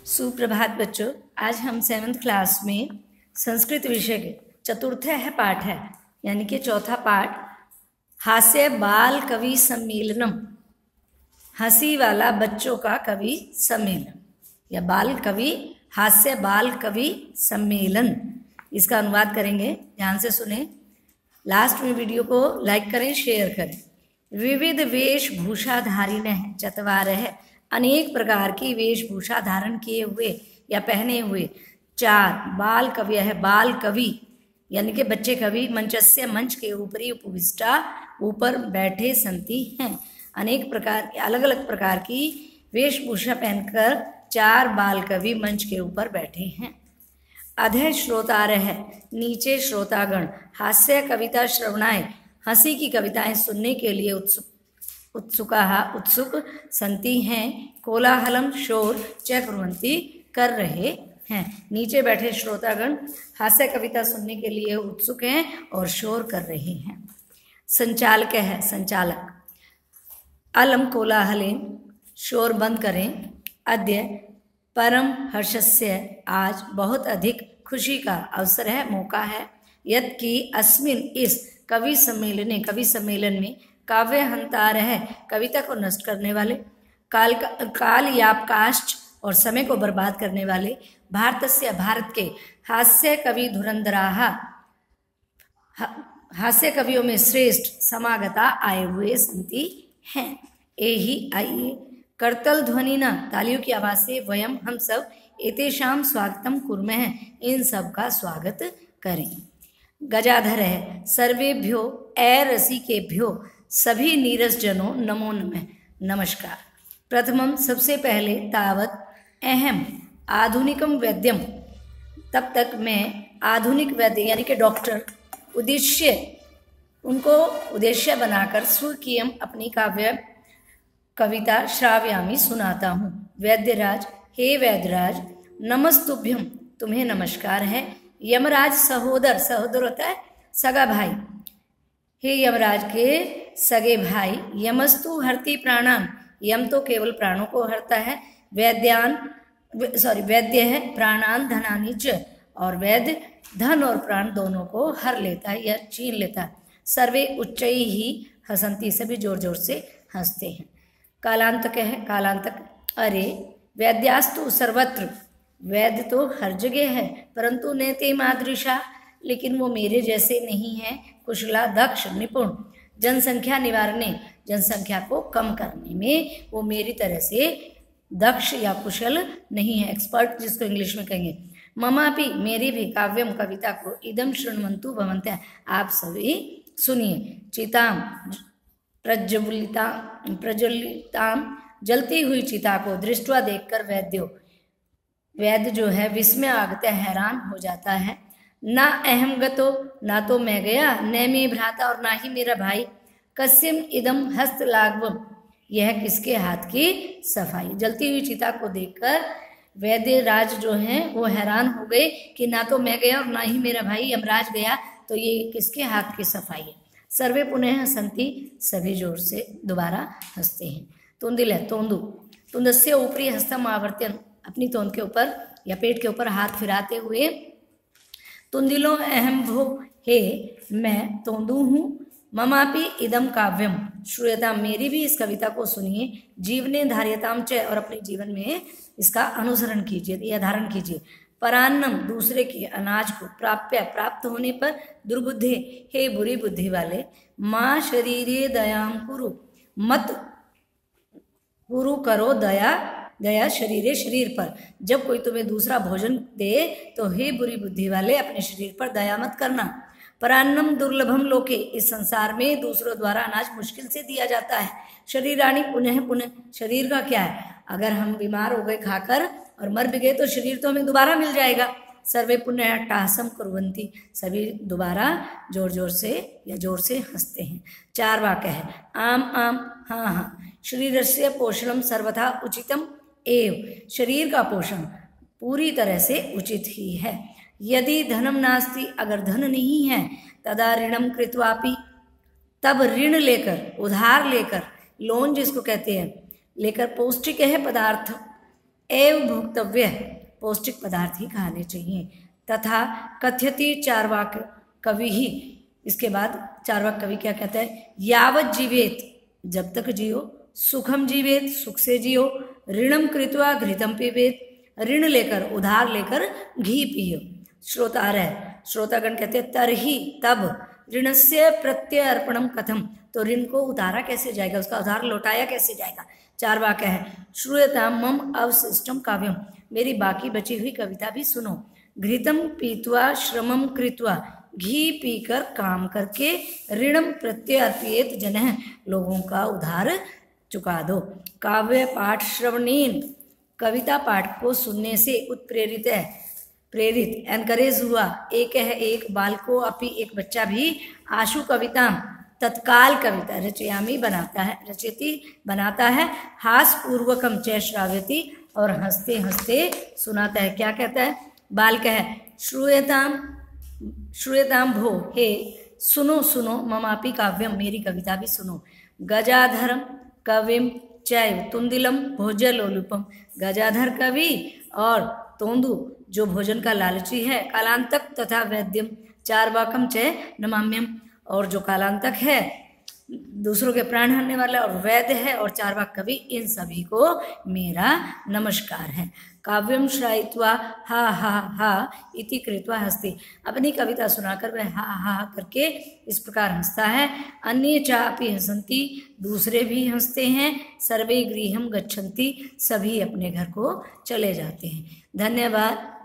सुप्रभात बच्चों। आज हम 7th क्लास में संस्कृत विषय के चतुर्थ है पाठ है यानी कि चौथा पाठ हास्य बाल कवि सम्मेलनम, हंसी वाला बच्चों का कवि सम्मेलन या बाल कवि हास्य बाल कवि सम्मेलन, इसका अनुवाद करेंगे। ध्यान से सुने, लास्ट में वीडियो को लाइक करें, शेयर करें। विविध वेशभूषाधारिणः चत्वारः, अनेक प्रकार की वेशभूषा धारण किए हुए या पहने हुए चार बाल कवि है। बाल कवि यानी कि बच्चे कवि मंचस्य, मंच के ऊपरी उपविष्टा, ऊपर बैठे संति हैं। अनेक प्रकार अलग अलग प्रकार की वेशभूषा पहनकर चार बाल कवि मंच के ऊपर बैठे हैं। अधः श्रोतारः, नीचे श्रोतागण। हास्य कविता श्रवणाय, हंसी की कविताएं सुनने के लिए उत्सुक संति हैं। कोलाहलम, शोर च कुर्वन्ति, कर रहे हैं। नीचे बैठे श्रोतागण हास्य कविता सुनने के लिए उत्सुक हैं और शोर कर रहे हैं। संचालक है, संचालक। अलम कोलाहलेन, शोर बंद करें। अद्य परम हर्षस्य, आज बहुत अधिक खुशी का अवसर है, मौका है। यत् कि अस्मिन, इस कवि सम्मेलन में काव्य हंतार है, कविता को नष्ट करने वाले, काल यापकाश्च, और समय को बर्बाद करने वाले, भारतस्य, भारत के, हास्य कवि धुरंधराः, हास्य कवियों में श्रेष्ठ समागता आए हुए संति हैं। एहि, आइए, करतल ध्वनि न, तालियों की आवाज से, वयम, हम सब, एतेषाम स्वागतम कुर्मः, इन सब का स्वागत करें। गजाधर है, सर्वेभ्यो रसिकेभ्यो, सभी नीरस जनों, नमो नमः, नमस्कार। प्रथमम, सबसे पहले, तावत, अहम, आधुनिकम वैद्यम, तब तक मैं आधुनिक वैद्य यानी कि डॉक्टर, उद्देश्य, उनको उद्देश्य बनाकर स्वकीयम, अपनी काव्य कविता श्राव्यामी, सुनाता हूँ। वैद्यराज, हे वैद्यराज, नमस्तुभ्यम, तुम्हें नमस्कार है। यमराज, सहोदर, सहोदर होता है सगा भाई, हे यमराज के सगे भाई। यमस्तु हरति प्राणान, यम तो केवल प्राणों को हरता है। वैद्य है प्राणान धनानि च, और वैद्य धन और प्राण दोनों को हर लेता है या छीन लेता है। सर्वे उच्चई ही हसंती, सभी जोर जोर से हंसते हैं। कालांतक है, कालांतक, अरे वैद्यास्तु सर्वत्र, वैद्य तो हर जगह है, परंतु नेते मादृशा, लेकिन वो मेरे जैसे नहीं है। कुशला, दक्ष, निपुण, जनसंख्या निवारणे, जनसंख्या को कम करने में वो मेरी तरह से दक्ष या कुशल नहीं है, एक्सपर्ट जिसको इंग्लिश में कहेंगे। ममापि, मेरी भी, काव्यम, कविता को, इदम शृण्वन्तु भवन्तः, आप सभी सुनिए। चिताम, प्रज्वलिताम, जलती हुई चिता को, दृष्टवा, देखकर, वैद्य जो है विस्मय आगता, हैरान हो जाता है। ना अहम गतो, ना तो मैं गया, न मे भ्राता, और ना ही मेरा भाई। कस्यम इदम हस्तलाघवम, यह किसके हाथ की सफाई। जलती हुई चिता को देखकर वैद्य राज जो हैं वो हैरान हो गए कि ना तो मैं गया और ना ही मेरा भाई यमराज गया, तो ये किसके हाथ की सफाई है। सर्वे पुनः हसंती, सभी जोर से दोबारा हंसते हैं। तुंदिल है, तोंदु, तुंदस्य ऊपरी हस्तम आवर्त्यन, अपनी तोंद के ऊपर या पेट के ऊपर हाथ फिराते हुए। तुंदिलो अहम भो, हे मैं तोंदू हूँ। ममापि इदम काव्यम श्रूयता, मेरी भी इस कविता को सुनिए। जीवने धार्यताम च, और अपने जीवन में इसका अनुसरण कीजिए या धारण कीजिए। परान्नम, दूसरे के अनाज को, प्राप्य, प्राप्त होने पर। दुर्बुद्धे, हे बुरी बुद्धि वाले। माँ शरीरे दयाम कुरु, मत कुरु करो दया शरीरे, शरीर पर। जब कोई तुम्हें दूसरा भोजन दे तो हे बुरी बुद्धि वाले, अपने शरीर पर दया मत करना। परान्नम दुर्लभम लोके, इस संसार में दूसरों द्वारा अनाज मुश्किल से दिया जाता है। शरीराणि पुनः पुनः, शरीर का क्या है, अगर हम बीमार हो गए खाकर और मर भी गए तो शरीर तो हमें दोबारा मिल जाएगा। सर्वे पुनः अट्टहासम कुर्वन्ति, सभी दोबारा जोर जोर से या जोर से हंसते हैं। चार वाक्य है। आम आम, हाँ हाँ। शरीरस्य पोषणम सर्वथा उचितम एव, शरीर का पोषण पूरी तरह से उचित ही है। यदि धनम नास्ति, अगर धन नहीं है, तदा ऋणम कृत्वापि, तब ऋण लेकर, उधार लेकर, लोन जिसको कहते हैं, लेकर, पौष्टिक है पदार्थ, एव भोक्तव्य, पौष्टिक पदार्थ ही खाने चाहिए। तथा कथ्यति चार्वाक कवि ही, इसके बाद चार्वाक कवि क्या कहता है, यावत जीवेत, जब तक जियो, सुखम जीवेत, सुख से जियो, ऋणम कृत्वा घृतम पीवेत, ऋण लेकर, उधार लेकर घी पियो। श्रोतार है, श्रोतागण कहते हैं तरही, तब, ऋणस्य प्रत्यय अर्पणम कथम, तो ऋण को उतारा कैसे जाएगा, उसका उधार लौटाया कैसे जाएगा। चार्वाक है, श्रूयताम मम अवशिष्टम काव्यम, मेरी बाकी बची हुई कविता भी सुनो। घृतम पीत्वा श्रमम कृत्वा, घी पीकर काम करके, ऋणम प्रत्यय अर्पियेत जनः, लोगों का उधार चुका दो। काव्य पाठ श्रवणेन, कविता पाठ को सुनने से उत्प्रेरित है, प्रेरित एनकरेज हुआ, एक है एक बाल को, अपी एक बच्चा भी, आशु कविता, तत्काल कविता, रचयामी बनाता है, रचयति बनाता है, हास पूर्वकम च श्राव्यति, और हंसते हंसते सुनाता है। क्या कहता है, बाल कह, श्रूयताम, श्रूयताम भो, हे सुनो सुनो, ममापि काव्यम, मेरी कविता भी सुनो। गजाधरम कविम चैव तुंदिलम भोजलोलुपम, गजाधर कवि और तोंदु जो भोजन का लालची है, कालांतक तथा वैद्यम चार्वाकम च नमाम्यम, और जो कालांतक है, दूसरों के प्राण हरने वाला, और वैद्य है और चार्वाक कवि, इन सभी को मेरा नमस्कार है। काव्यम श्रायित्वा हा हा हा इति कृत्वा हस्ति, अपनी कविता सुनाकर वह हा हा करके इस प्रकार हंसता है। अन्ये चापि हसन्ति, दूसरे भी हंसते हैं। सर्वे गृहम गच्छन्ति, सभी अपने घर को चले जाते हैं। धन्यवाद।